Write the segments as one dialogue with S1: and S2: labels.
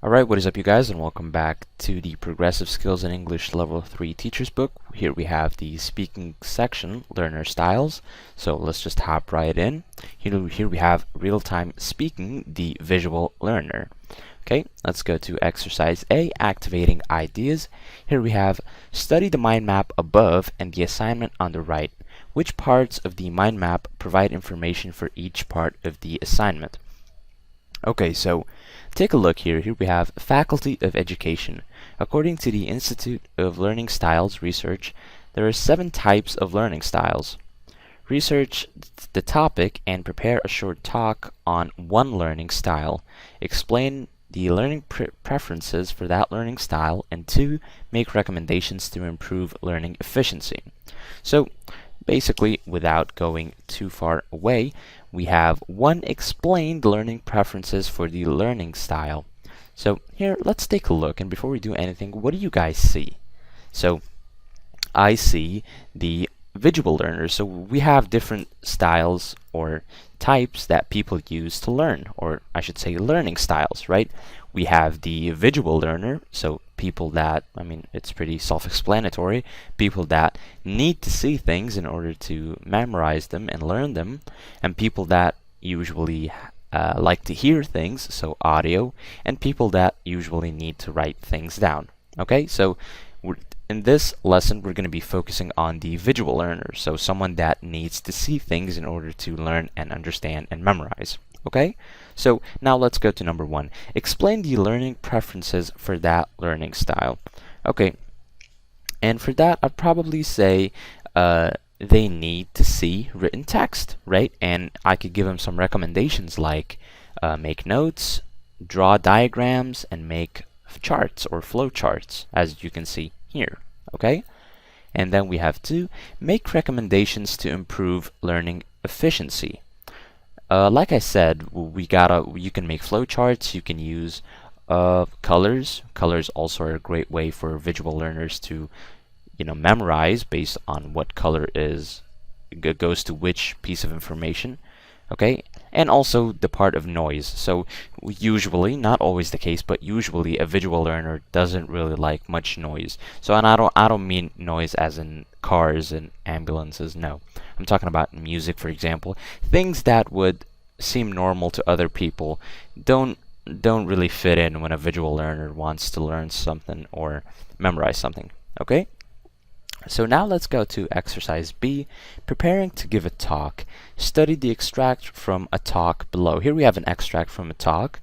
S1: Alright, what is up you guys, and welcome back to the Progressive Skills in English Level 3 Teacher's Book. Here we have the speaking section, learner styles. So let's just hop right in. Here we have real-time speaking, the visual learner. Okay, let's go to exercise A, activating ideas. Here we have study the mind map above and the assignment on the right. Which parts of the mind map provide information for each part of the assignment? Okay, so take a look here. Here we have Faculty of Education. According to the Institute of Learning Styles research, there are 7 types of learning styles. Research the topic and prepare a short talk on one learning style. Explain the learning preferences for that learning style, and 2, make recommendations to improve learning efficiency. So basically, without going too far away, we have 1, explain the learning preferences for the learning style. So here, let's take a look, and before we do anything, what do you guys see? So I see the visual learner. So we have different styles or types that people use to learn, or I should say learning styles, right? We have the visual learner, so people that, it's pretty self-explanatory, people that need to see things in order to memorize them and learn them, and people that usually like to hear things, so audio, and people that usually need to write things down. Okay, so in this lesson, we're going to be focusing on the visual learner, so someone that needs to see things in order to learn and understand and memorize. Okay, so now let's go to number 1. Explain the learning preferences for that learning style. Okay, and for that, I'd probably say they need to see written text, right? And I could give them some recommendations like make notes, draw diagrams, and make charts or flow charts, as you can see here. Okay, and then we have 2, make recommendations to improve learning efficiency. Like I said, you can make flowcharts, you can use colors. Colors also are a great way for visual learners to, memorize based on what color goes to which piece of information. Okay, and also the part of noise. So usually, not always the case, but usually a visual learner doesn't really like much noise. So, and I don't mean noise as in cars and ambulances. No, I'm talking about music, for example. Things that would seem normal to other people don't really fit in when a visual learner wants to learn something or memorize something. Okay? So now let's go to exercise B, preparing to give a talk. Study the extract from a talk below. Here we have an extract from a talk.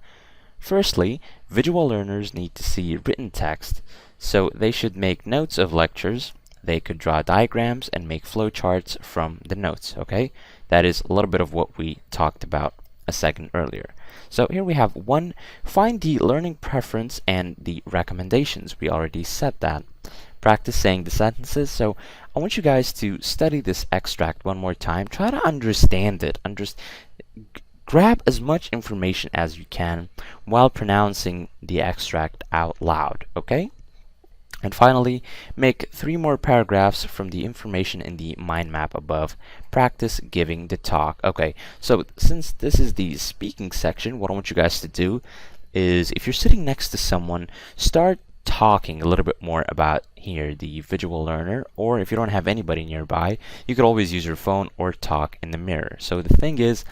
S1: Firstly, visual learners need to see written text, so they should make notes of lectures. They could draw diagrams and make flowcharts from the notes, okay? That is a little bit of what we talked about a second earlier. So here we have 1, find the learning preference and the recommendations. We already said that. Practice saying the sentences. So I want you guys to study this extract one more time. Try to understand it. Grab as much information as you can while pronouncing the extract out loud, okay? And finally, make 3 more paragraphs from the information in the mind map above. Practice giving the talk. Okay, so since this is the speaking section, what I want you guys to do is, if you're sitting next to someone, start talking a little bit more about here the visual learner, or if you don't have anybody nearby, you could always use your phone or talk in the mirror. So the thing is,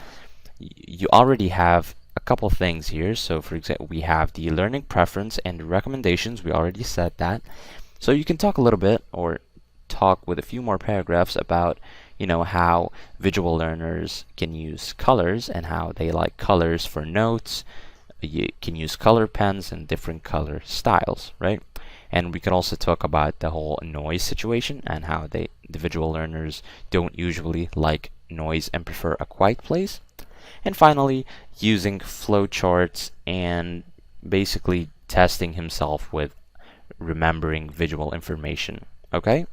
S1: you already have a couple things here. So for example, we have the learning preference and recommendations. We already said that. So you can talk a little bit or talk with a few more paragraphs about how visual learners can use colors and how they like colors for notes. You can use color pens and different color styles, right? And we can also talk about the whole noise situation and how the visual learners don't usually like noise and prefer a quiet place. And finally, using flowcharts and basically testing himself with remembering visual information. Okay?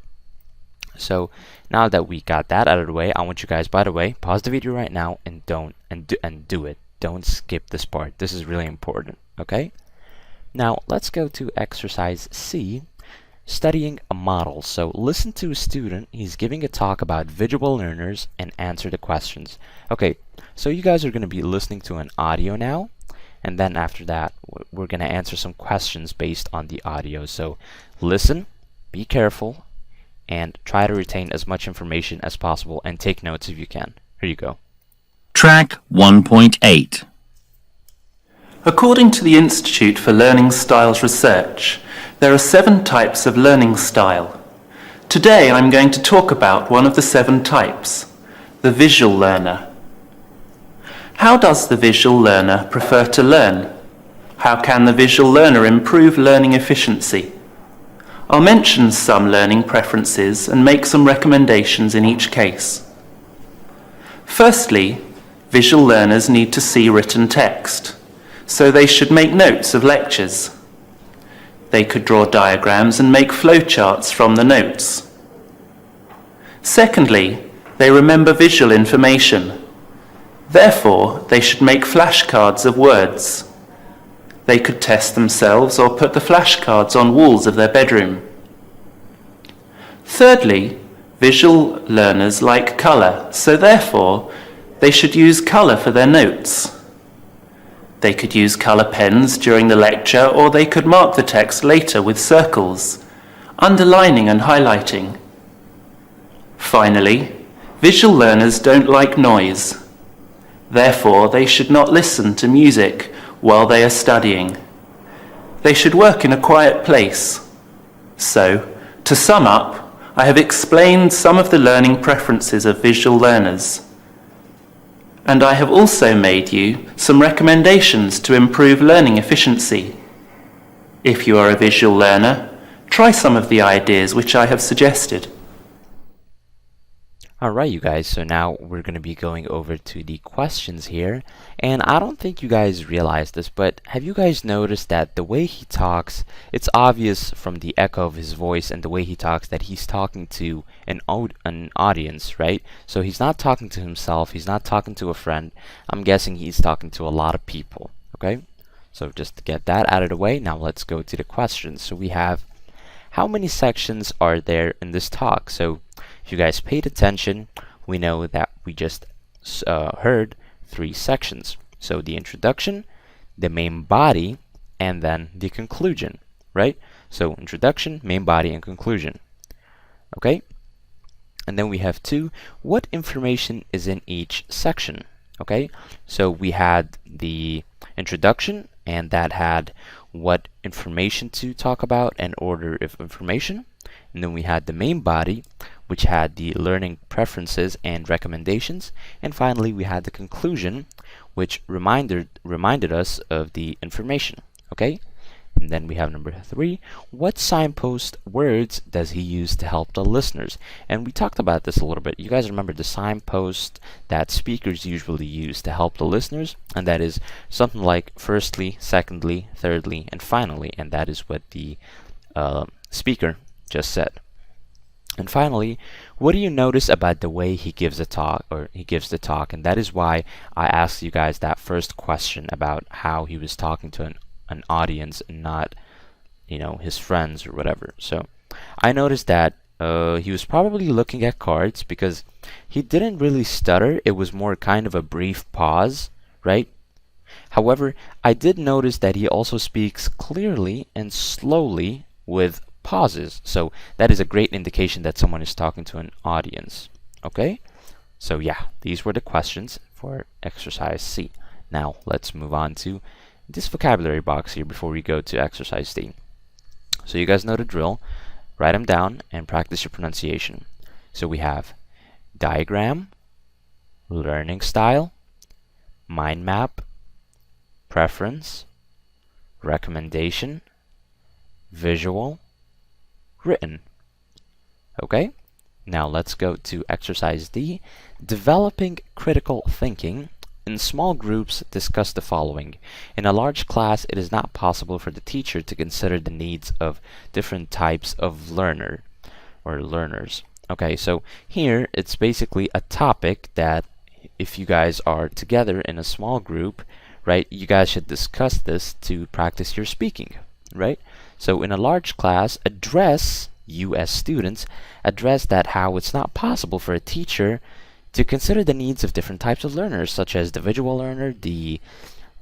S1: So now that we got that out of the way, I want you guys, by the way, pause the video right now and do it. Don't skip this part. This is really important. Okay? Now let's go to exercise C, studying a model. So listen to a student. He's giving a talk about visual learners and answer the questions. Okay, so you guys are going to be listening to an audio now, and then after that we're going to answer some questions based on the audio. So listen, be careful, and try to retain as much information as possible and take notes if you can. Here you go.
S2: Track 1.8.
S3: According to the Institute for Learning Styles Research, there are 7 types of learning style. Today I'm going to talk about one of the 7 types, the visual learner. How does the visual learner prefer to learn? How can the visual learner improve learning efficiency? I'll mention some learning preferences and make some recommendations in each case. Firstly, visual learners need to see written text, so they should make notes of lectures. They could draw diagrams and make flowcharts from the notes. Secondly, they remember visual information. Therefore, they should make flashcards of words. They could test themselves or put the flashcards on walls of their bedroom. Thirdly, visual learners like colour, so therefore they should use colour for their notes. They could use colour pens during the lecture, or they could mark the text later with circles, underlining and highlighting. Finally, visual learners don't like noise. Therefore, they should not listen to music while they are studying. They should work in a quiet place. So, to sum up, I have explained some of the learning preferences of visual learners. And I have also made you some recommendations to improve learning efficiency. If you are a visual learner, try some of the ideas which I have suggested.
S1: Alright, you guys, so now we're going to be going over to the questions here, and I don't think you guys realize this, but have you guys noticed that the way he talks, it's obvious from the echo of his voice and the way he talks that he's talking to an audience, right? So he's not talking to himself, he's not talking to a friend. I'm guessing he's talking to a lot of people, okay? So just to get that out of the way, now let's go to the questions. So we have, how many sections are there in this talk? So if you guys paid attention, we know that we just heard 3 sections. So the introduction, the main body, and then the conclusion, right? So introduction, main body, and conclusion. Okay? And then we have 2, what information is in each section? Okay? So we had the introduction, and that had what information to talk about and order of information. And then we had the main body, which had the learning preferences and recommendations. And finally, we had the conclusion, which reminded us of the information. Okay? And then we have number 3. What signpost words does he use to help the listeners? And we talked about this a little bit. You guys remember the signpost that speakers usually use to help the listeners? And that is something like firstly, secondly, thirdly, and finally. And that is what the speaker just said. And finally, what do you notice about the way he gives the talk, And that is why I asked you guys that first question about how he was talking to an audience and not, you know, his friends or whatever. So I noticed that he was probably looking at cards because he didn't really stutter. It was more kind of a brief pause, right? However, I did notice that he also speaks clearly and slowly with pauses. So that is a great indication that someone is talking to an audience. Okay? So yeah, these were the questions for exercise C. Now let's move on to this vocabulary box here before we go to exercise D. So you guys know the drill. Write them down and practice your pronunciation. So we have diagram, learning style, mind map, preference, recommendation, visual, written. Okay? Now let's go to exercise D. Developing critical thinking. In small groups, discuss the following. In a large class, it is not possible for the teacher to consider the needs of different types of learners. Okay, so here it's basically a topic that if you guys are together in a small group, right, you guys should discuss this to practice your speaking, right? So in a large class, you as students, address that how it's not possible for a teacher to consider the needs of different types of learners, such as the visual learner, the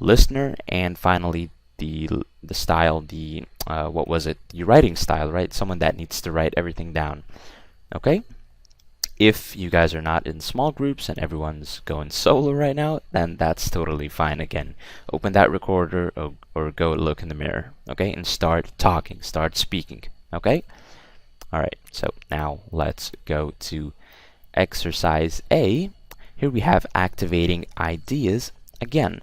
S1: listener, and finally the style, what was it? The writing style, right? Someone that needs to write everything down. Okay? If you guys are not in small groups and everyone's going solo right now, then that's totally fine. Again, open that recorder or go look in the mirror, okay? And start talking, start speaking, okay? Alright, so now let's go to exercise A. Here we have activating ideas again.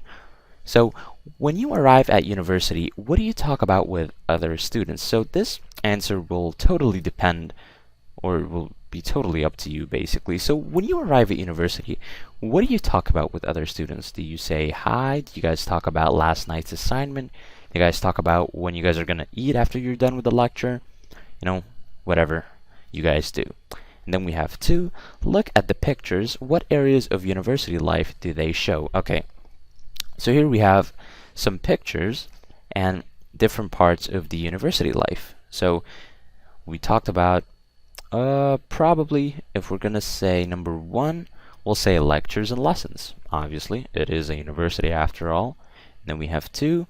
S1: So when you arrive at university, what do you talk about with other students? So this answer will totally depend, or will be totally up to you basically. So when you arrive at university, what do you talk about with other students? Do you say hi? Do you guys talk about last night's assignment? Do you guys talk about when you guys are gonna eat after you're done with the lecture? You know, whatever you guys do. And then we have 2, look at the pictures. What areas of university life do they show? Okay, so here we have some pictures and different parts of the university life. So we talked about probably, if we're gonna say number 1, we'll say lectures and lessons. Obviously, it is a university after all. And then we have 2.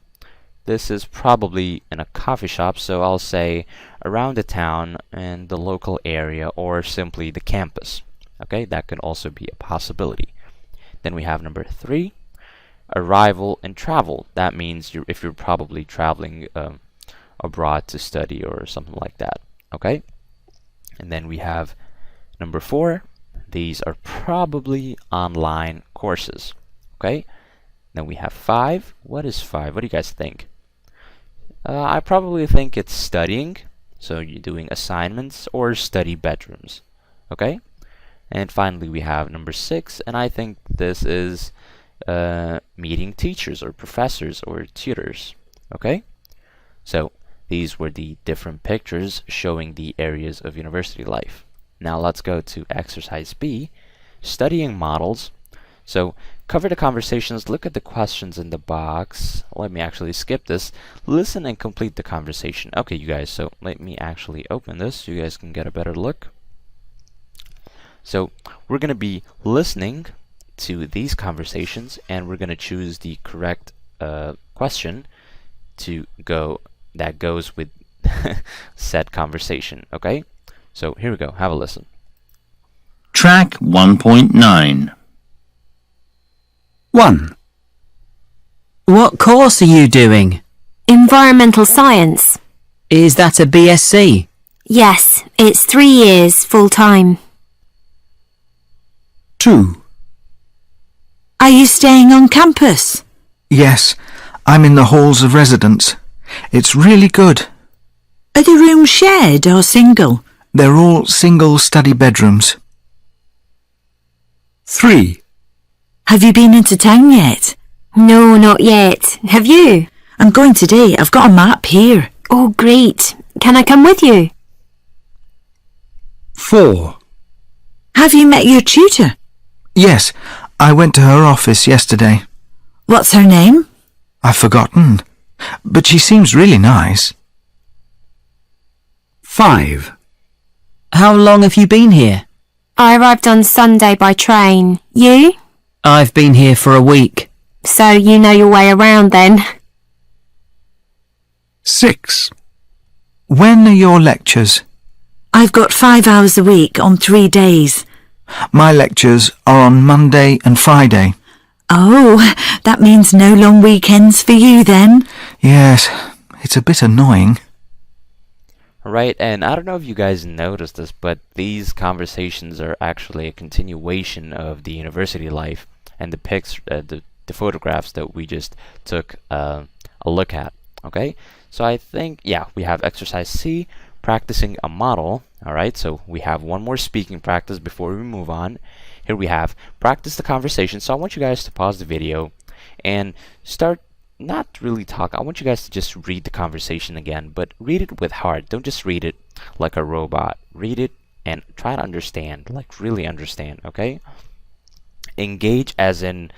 S1: This is probably in a coffee shop, so I'll say around the town and the local area, or simply the campus. Okay, that can also be a possibility. Then we have number 3, arrival and travel. That means if you're probably traveling abroad to study or something like that. Okay. And then we have number 4. These are probably online courses. Okay. Then we have 5. What is 5? What do you guys think? I probably think it's studying. So you're doing assignments or study bedrooms. Okay. And finally we have number 6, and I think this is meeting teachers or professors or tutors. Okay. So these were the different pictures showing the areas of university life. Now let's go to exercise B, studying models. So cover the conversations, look at the questions in the box. Let me actually skip this. Listen and complete the conversation. Okay, you guys, so let me actually open this so you guys can get a better look. So we're going to be listening to these conversations, and we're going to choose the correct question to go that goes with said conversation. Okay, so here we go. Have a listen.
S2: Track 1.9.
S4: 1. What course are you doing?
S5: Environmental science.
S4: Is that a BSc?
S5: Yes, it's 3 years full-time.
S6: 2.
S7: Are you staying on campus?
S6: Yes, I'm in the halls of residence. It's really good.
S7: Are the rooms shared or single?
S6: They're all single study bedrooms.
S4: 3.
S7: Have you been into town yet?
S5: No, not yet. Have you?
S7: I'm going today. I've got a map here.
S5: Oh, great. Can I come with you?
S4: 4.
S7: Have you met your tutor?
S6: Yes, I went to her office yesterday.
S7: What's her name?
S6: I've forgotten, but she seems really nice.
S4: 5. How long have you been here?
S5: I arrived on Sunday by train. You?
S4: I've been here for a week.
S5: So you know your way around then.
S4: 6.
S6: When are your lectures?
S7: I've got 5 hours a week on 3 days.
S6: My lectures are on Monday and Friday.
S7: Oh, that means no long weekends for you then?
S6: Yes, it's a bit annoying.
S1: Right, and I don't know if you guys noticed this, but these conversations are actually a continuation of the university life and the photographs that we just took a look at. Okay, so I think, yeah, we have exercise C, practicing a model. All right, so we have one more speaking practice before we move on. Here we have practice the conversation. So I want you guys to pause the video and start not really talk. I want you guys to just read the conversation again, but read it with heart. Don't just read it like a robot. Read it and try to understand, like really understand, okay? Engage as in,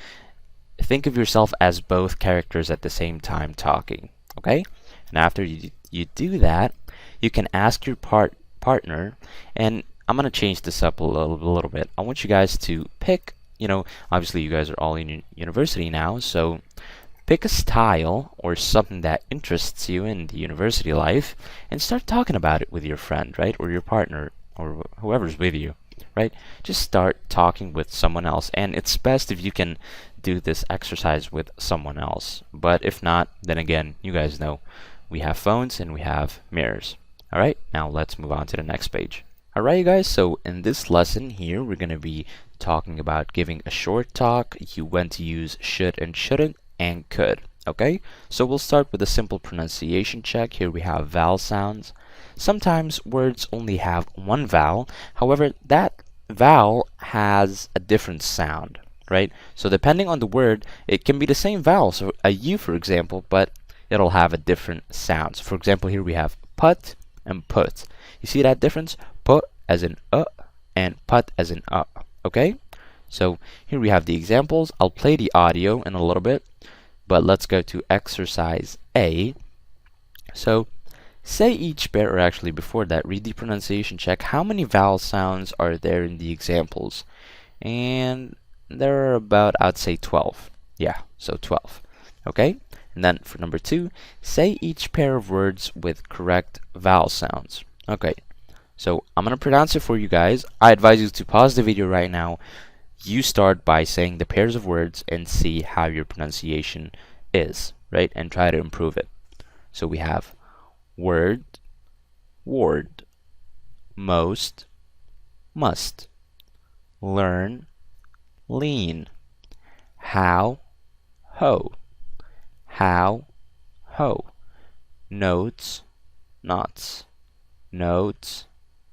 S1: think of yourself as both characters at the same time talking, okay? And after you do that, you can ask your partner, and I'm going to change this up a little bit. I want you guys to pick, obviously you guys are all in university now, so pick a style or something that interests you in the university life and start talking about it with your friend, right? Or your partner or whoever's with you, right? Just start talking with someone else. And it's best if you can do this exercise with someone else. But if not, then again, you guys know we have phones and we have mirrors. All right, now let's move on to the next page. All right, you guys, so in this lesson here, we're going to be talking about giving a short talk. You want to use should and shouldn't and could. Okay, so we'll start with a simple pronunciation check. Here we have vowel sounds. Sometimes words only have one vowel. However, that vowel has a different sound, right? So depending on the word, it can be the same vowel. So a U, for example, but it'll have a different sound. So for example, here we have put and put. You see that difference? Put as in and put as in okay? So here we have the examples. I'll play the audio in a little bit, but let's go to exercise A. So say each pair, or actually before that, read the pronunciation check. How many vowel sounds are there in the examples? And there are about, I'd say 12. Yeah, so 12. Okay? And then for number 2, say each pair of words with correct vowel sounds. Okay, so I'm going to pronounce it for you guys. I advise you to pause the video right now. You start by saying the pairs of words and see how your pronunciation is, right? And try to improve it. So we have word, ward, most, must, learn, lean, how, ho, notes,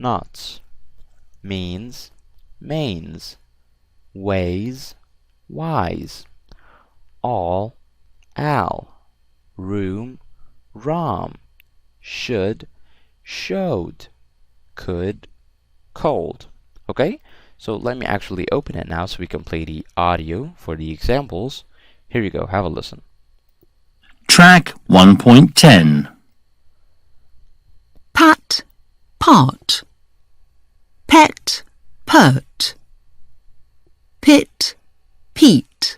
S1: knots, means, mains, ways, wise, all, al, room, rom, should, showed, could, cold. Okay, so let me actually open it now so we can play the audio for the examples. Here you go, have a listen.
S2: Track 1.10.
S7: Pat, part. Pet, pert. Pit, peat.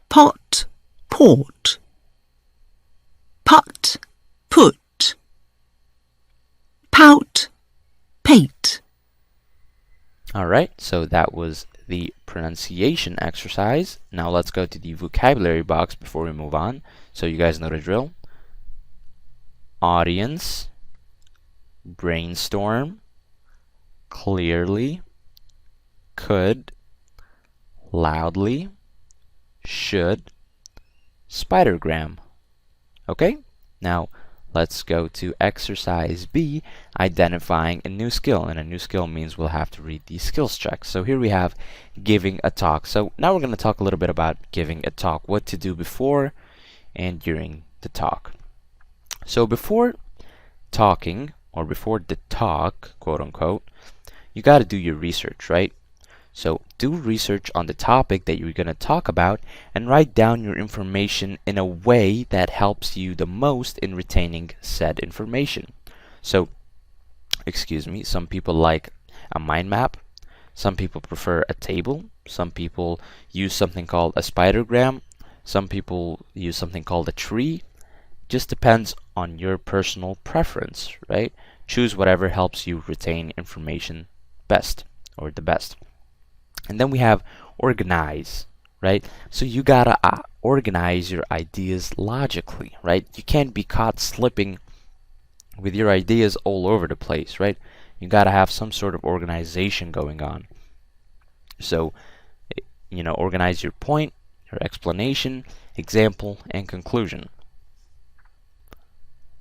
S7: Pot, port. Put, put. Pout, pate.
S1: Alright, so that was the pronunciation exercise. Now let's go to the vocabulary box before we move on, so you guys know the drill. Audience, brainstorm, clearly, could, loudly, should, spidergram. Okay, now let's go to exercise B, identifying a new skill. And a new skill means we'll have to read the skills check. So here we have giving a talk. So now we're going to talk a little bit about giving a talk, what to do before and during the talk. So before talking, or before the talk, quote unquote, you got to do your research, right? So do research on the topic that you're going to talk about and write down your information in a way that helps you the most in retaining said information. So, excuse me, some people like a mind map, some people prefer a table, some people use something called a spidergram, some people use something called a tree. Just depends on your personal preference, right? Choose whatever helps you retain information best, or the best. And then we have organize, right? So you gotta organize your ideas logically, right? You can't be caught slipping with your ideas all over the place, right? You gotta have some sort of organization going on. So, you know, organize your point, your explanation, example, and conclusion.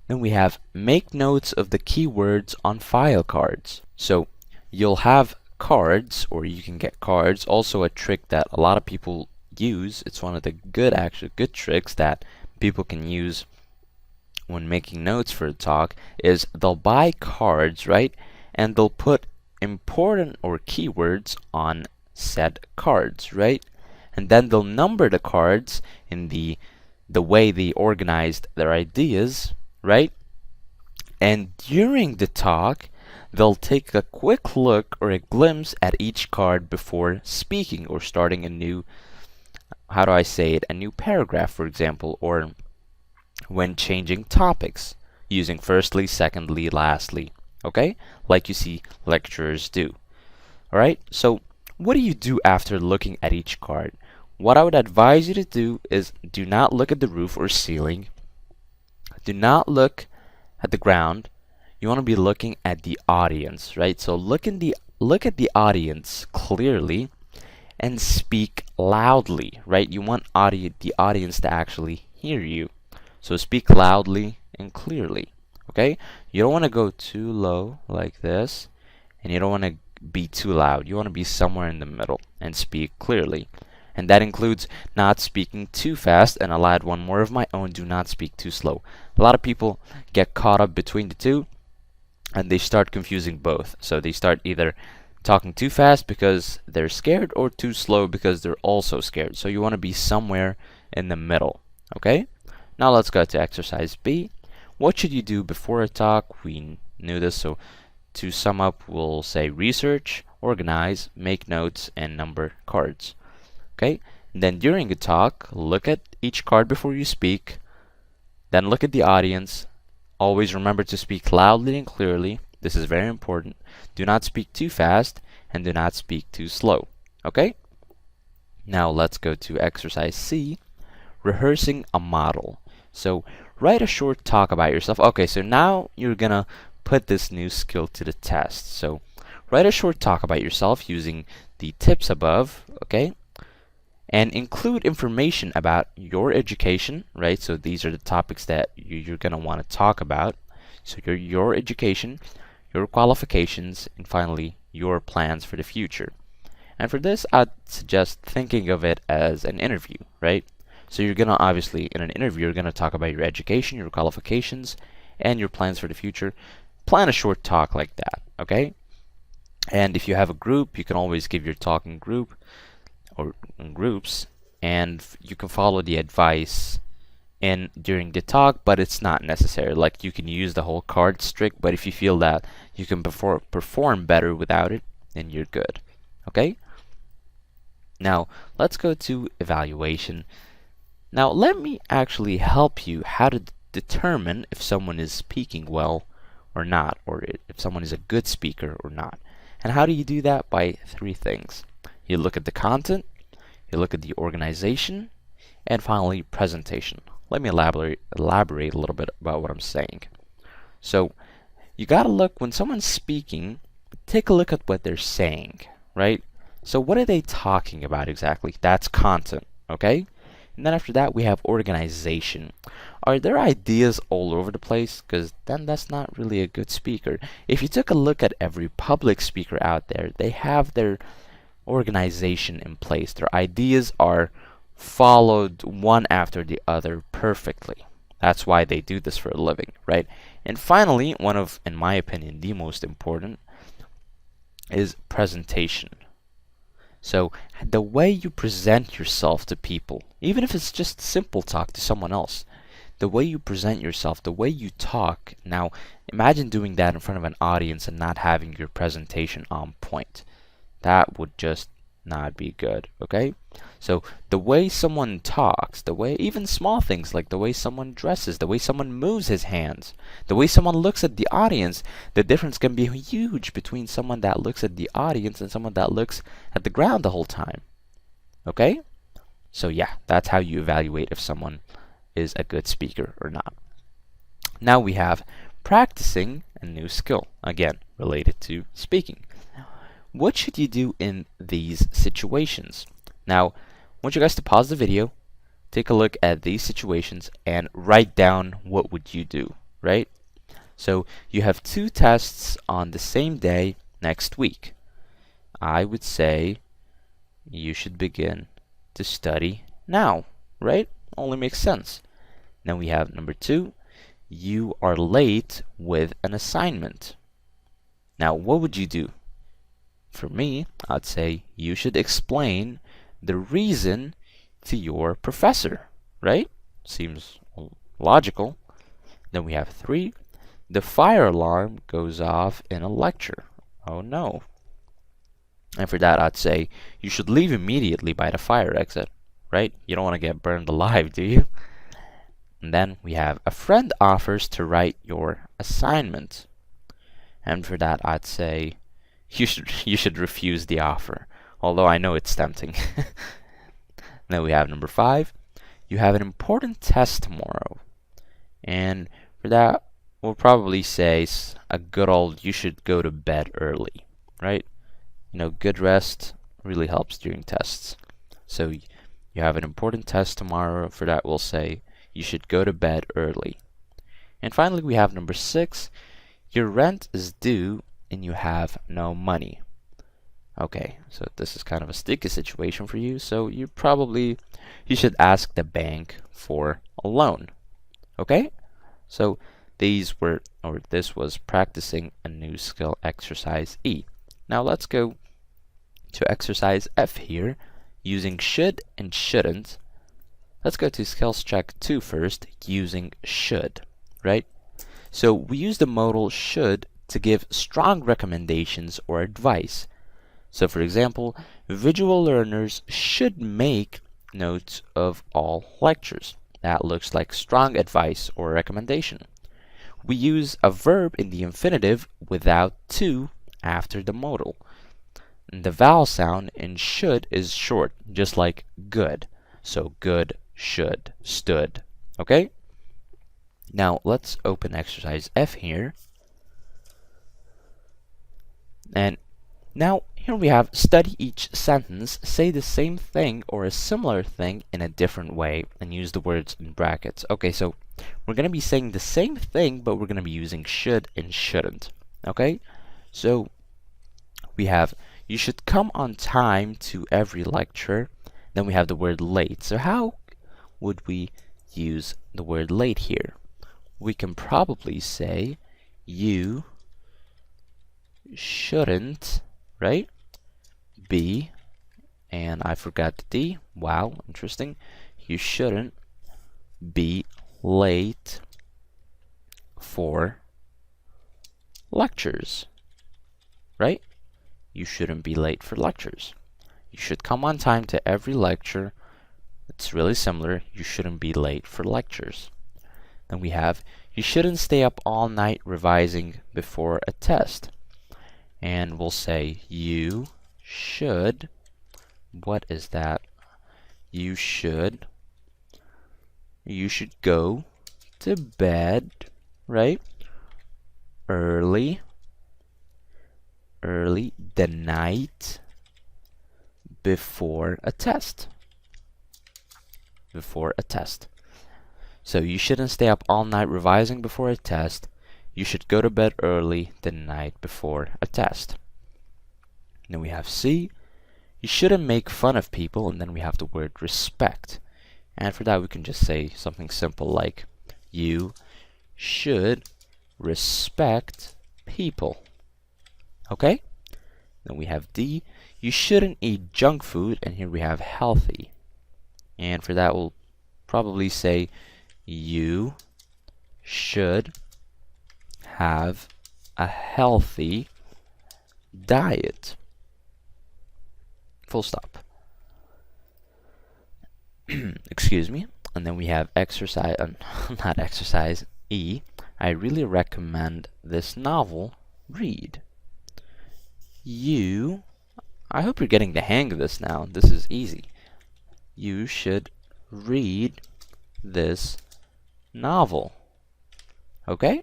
S1: Then we have make notes of the keywords on file cards. So you'll have cards, or you can get cards. Also a trick that a lot of people use, it's one of the good tricks that people can use when making notes for a talk, is they'll buy cards, right? And they'll put important or keywords on said cards, right? And then they'll number the cards in the way they organized their ideas, right? And during the talk, they'll take a quick look or a glimpse at each card before speaking or starting a new how do I say it, a new paragraph, for example, or when changing topics, using firstly, secondly, lastly, okay? Like you see lecturers do. Alright, so what do you do after looking at each card? What I would advise you to do is do not look at the roof or ceiling. Do not look at the ground. You want to be looking at the audience, right? So look at the audience clearly and speak loudly, right? You want the audience to actually hear you. So speak loudly and clearly, okay? You don't want to go too low like this, and you don't want to be too loud. You want to be somewhere in the middle and speak clearly. And that includes not speaking too fast, and I'll add one more of my own: do not speak too slow. A lot of people get caught up between the two, and they start confusing both. So they start either talking too fast because they're scared, or too slow because they're also scared. So you want to be somewhere in the middle, okay? Now let's go to exercise B. What should you do before a talk? We knew this, so to sum up, we'll say research, organize, make notes, and number cards. Okay? And then during a talk, look at each card before you speak. Then look at the audience. Always remember to speak loudly and clearly. This is very important. Do not speak too fast, and do not speak too slow. Okay? Now let's go to exercise C, rehearsing a model. So write a short talk about yourself. Okay, so now you're gonna put this new skill to the test. So write a short talk about yourself using the tips above, okay? And include information about your education, right? So these are the topics that you're gonna want to talk about. So your education, your qualifications, and finally your plans for the future. And for this, I'd suggest thinking of it as an interview, right? So you're gonna obviously, in an interview, you're gonna talk about your education, your qualifications, and your plans for the future. Plan a short talk like that, okay? And if you have a group, you can always give your talk in group or in groups, and you can follow the advice during the talk, but it's not necessary. Like, you can use the whole card trick, but if you feel that you can perform better without it, then you're good, okay? Now let's go to evaluation. Now let me actually help you how to determine if someone is speaking well or not, or if someone is a good speaker or not. And how do you do that? By three things. You look at the content, you look at the organization, and finally presentation. Let me elaborate a little bit about what I'm saying. So you gotta look, when someone's speaking, take a look at what they're saying, right? So what are they talking about exactly? That's content, okay? And then after that, we have organization. Are there ideas all over the place? Because then that's not really a good speaker. If you took a look at every public speaker out there, they have their organization in place. Their ideas are followed one after the other perfectly. That's why they do this for a living, right? And finally, one of, in my opinion, the most important is presentation. So the way you present yourself to people, even if it's just simple talk to someone else, the way you present yourself, the way you talk. Now imagine doing that in front of an audience and not having your presentation on point. That would just not be good, okay? So the way someone talks, the way, even small things like the way someone dresses, the way someone moves his hands, the way someone looks at the audience, the difference can be huge between someone that looks at the audience and someone that looks at the ground the whole time, okay? So yeah, that's how you evaluate if someone is a good speaker or not. Now we have practicing a new skill, again related to speaking. What should you do in these situations? Now, I want you guys to pause the video, take a look at these situations, and write down what would you do, right? So you have 2 tests on the same day next week. I would say you should begin to study now, right? Only makes sense. Then we have number 2, you are late with an assignment. Now, what would you do? For me, I'd say you should explain the reason to your professor, right? Seems logical. Then we have 3, the fire alarm goes off in a lecture. Oh no. And for that, I'd say you should leave immediately by the fire exit. right? You don't want to get burned alive, do you? And then we have a friend offers to write your assignment. And for that, I'd say you should refuse the offer. Although I know it's tempting. Then we have number 5. You have an important test tomorrow. And for that, we'll probably say a good old you should go to bed early, right? You know, good rest really helps during tests. So you have an important test tomorrow. For that, we'll say you should go to bed early. And finally, we have number 6. Your rent is due and you have no money. Okay, so this is kind of a sticky situation for you, so you should ask the bank for a loan. Okay? So this was practicing a new skill, exercise E. Now let's go to exercise F here, using should and shouldn't. Let's go to skills check 2 first, using should, right? So we use the modal should to give strong recommendations or advice. So for example, visual learners should make notes of all lectures. That looks like strong advice or recommendation. We use a verb in the infinitive without to after the modal. And the vowel sound in should is short, just like good. So good, should, stood. Okay? Now let's open exercise F here. And now here we have study each sentence, say the same thing or a similar thing in a different way, and use the words in brackets. Okay, so we're going to be saying the same thing, but we're going to be using should and shouldn't. Okay, so we have you should come on time to every lecture. Then we have the word late. So how would we use the word late here? We can probably say you shouldn't, right? Be, and I forgot the D. Wow, interesting. You shouldn't be late for lectures, right? You shouldn't be late for lectures. You should come on time to every lecture. It's really similar. You shouldn't be late for lectures. Then we have you shouldn't stay up all night revising before a test. And we'll say you should, what is that? You should go to bed, right? Early the night before a test. So you shouldn't stay up all night revising before a test. You should go to bed early the night before a test. Then we have C. You shouldn't make fun of people, and then we have the word respect. And for that we can just say something simple like you should respect people. Okay? Then we have D. You shouldn't eat junk food, and here we have healthy. And for that we'll probably say you should have a healthy diet. Full stop. Excuse me. And then we have exercise, not exercise, E. I really recommend this novel. Read. I hope you're getting the hang of this now. This is easy. You should read this novel. Okay?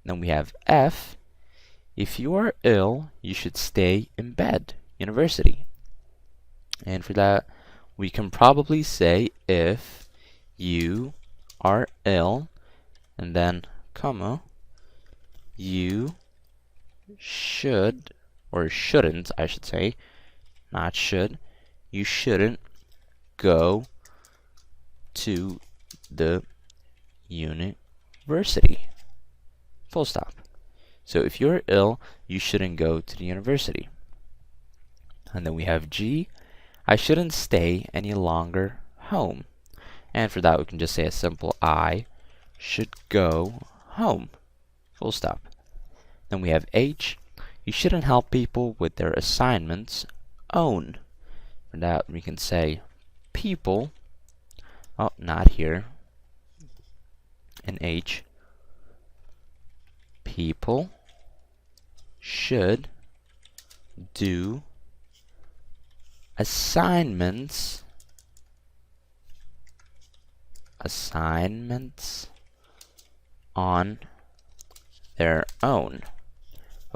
S1: Then we have F. If you are ill, you should stay in bed. University. And for that, we can probably say if you are ill, and then comma, you should, or shouldn't, I should say, not should, you shouldn't go to the university. Full stop. So if you're ill, you shouldn't go to the university. And then we have G. I shouldn't stay any longer home. And for that we can just say a simple I should go home. Full stop. Then we have H. You shouldn't help people with their assignments. Own. For that we can say people, oh, not here, in H, people should do assignments on their own.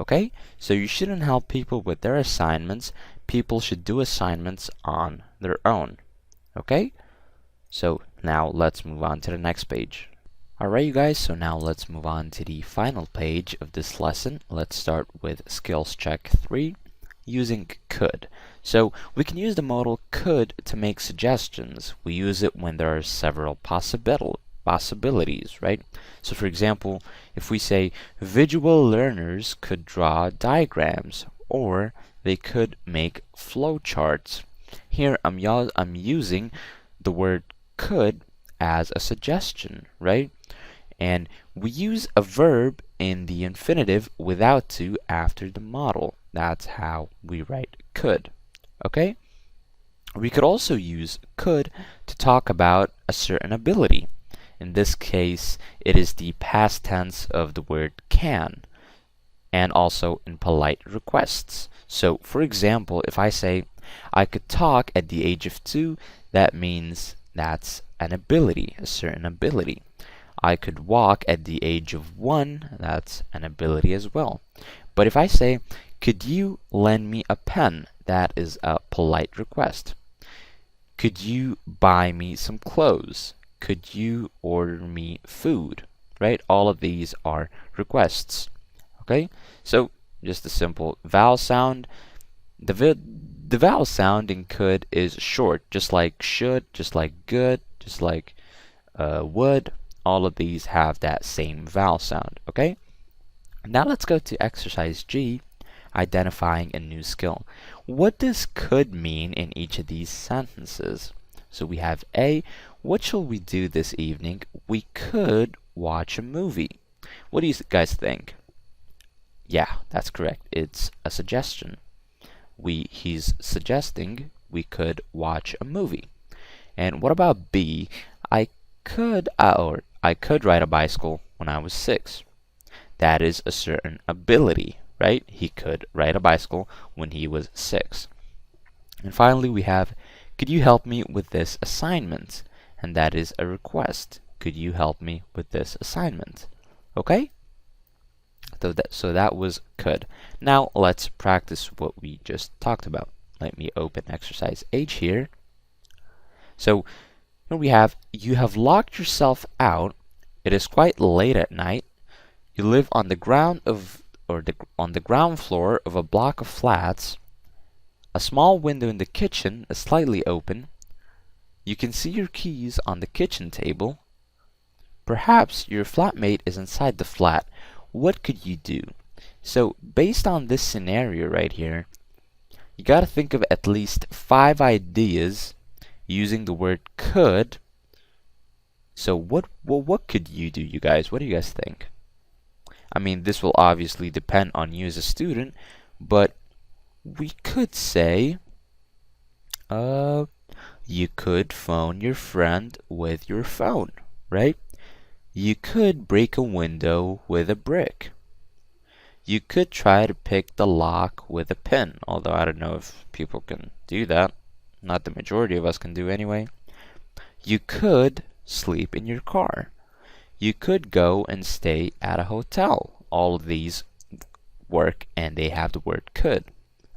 S1: Okay, so you shouldn't help people with their assignments. People should do assignments on their own. Okay, so now let's move on to the next page. Alright, you guys, so now let's move on to the final page of this lesson. Let's start with skills check 3, using could. So we can use the modal could to make suggestions. We use it when there are several possibilities, right? So for example, if we say visual learners could draw diagrams, or they could make flowcharts. Here I'm using the word could as a suggestion, right? And we use a verb in the infinitive without to after the modal. That's how we write could. Okay? We could also use could to talk about a certain ability. In this case, it is the past tense of the word can, and also in polite requests. So, for example, if I say, I could talk at the age of 2, that means that's an ability, a certain ability. I could walk at the age of 1, that's an ability as well. But if I say, could you lend me a pen, that is a polite request. Could you buy me some clothes? Could you order me food? Right? All of these are requests. Okay? So, just a simple vowel sound. The vowel sound in could is short, just like should, just like good, just like would. All of these have that same vowel sound. Okay? Now let's go to exercise G, identifying a new skill. What does could mean in each of these sentences? So we have A, what shall we do this evening? We could watch a movie. What do you guys think? Yeah, that's correct. It's a suggestion. He's suggesting we could watch a movie. And what about B? I could ride a bicycle when I was 6. That is a certain ability, right? He could ride a bicycle when he was 6. And finally, we have, could you help me with this assignment? And that is a request. Could you help me with this assignment? Okay? So that was could. Now let's practice what we just talked about. Let me open exercise H here. So here we have, you have locked yourself out. It is quite late at night. You live on the ground on the ground floor of a block of flats. A small window in the kitchen is slightly open. You can see your keys on the kitchen table. Perhaps your flatmate is inside the flat. What could you do? So based on this scenario right here, you got to think of at least 5 ideas using the word could. So what could you do, you guys? What do you guys think? I mean, this will obviously depend on you as a student, but we could say, you could phone your friend with your phone, right? You could break a window with a brick. You could try to pick the lock with a pin, although I don't know if people can do that. Not the majority of us can do anyway. You could sleep in your car. You could go and stay at a hotel. All of these work and they have the word could.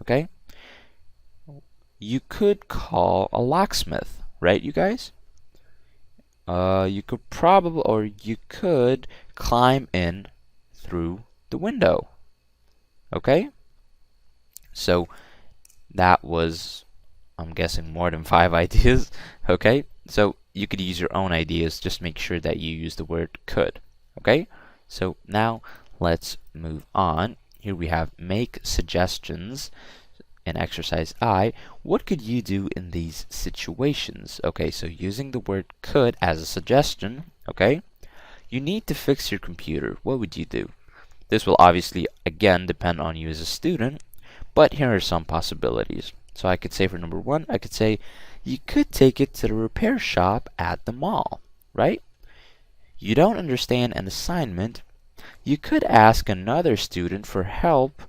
S1: Okay? You could call a locksmith, right, you guys? You could climb in through the window. Okay? So that was, I'm guessing, more than 5 ideas. Okay? So you could use your own ideas. Just make sure that you use the word could. Okay? So now let's move on. Here we have make suggestions. In exercise I, what could you do in these situations? Okay, so using the word could as a suggestion, okay? You need to fix your computer. What would you do? This will obviously, again, depend on you as a student, but here are some possibilities. So I could say for number 1, I could say, you could take it to the repair shop at the mall, right? You don't understand an assignment, you could ask another student for help,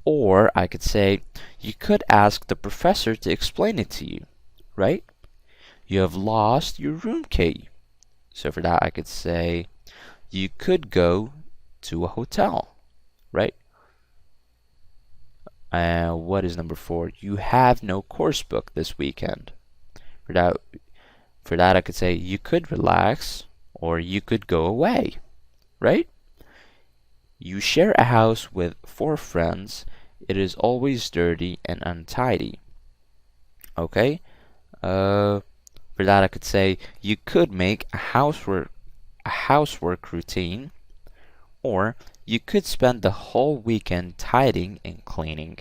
S1: or I could say, you could ask the professor to explain it to you, right? You have lost your room key. So for that, I could say, you could go to a hotel, right? What is number 4? You have no course book this weekend. For that, I could say, you could relax, or you could go away, right? You share a house with 4 friends. It is always dirty and untidy. Okay? For that, I could say, you could make a housework routine, or you could spend the whole weekend tidying and cleaning.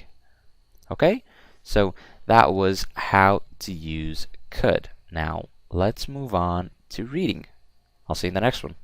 S1: Okay? So that was how to use could. Now let's move on to reading. I'll see you in the next one.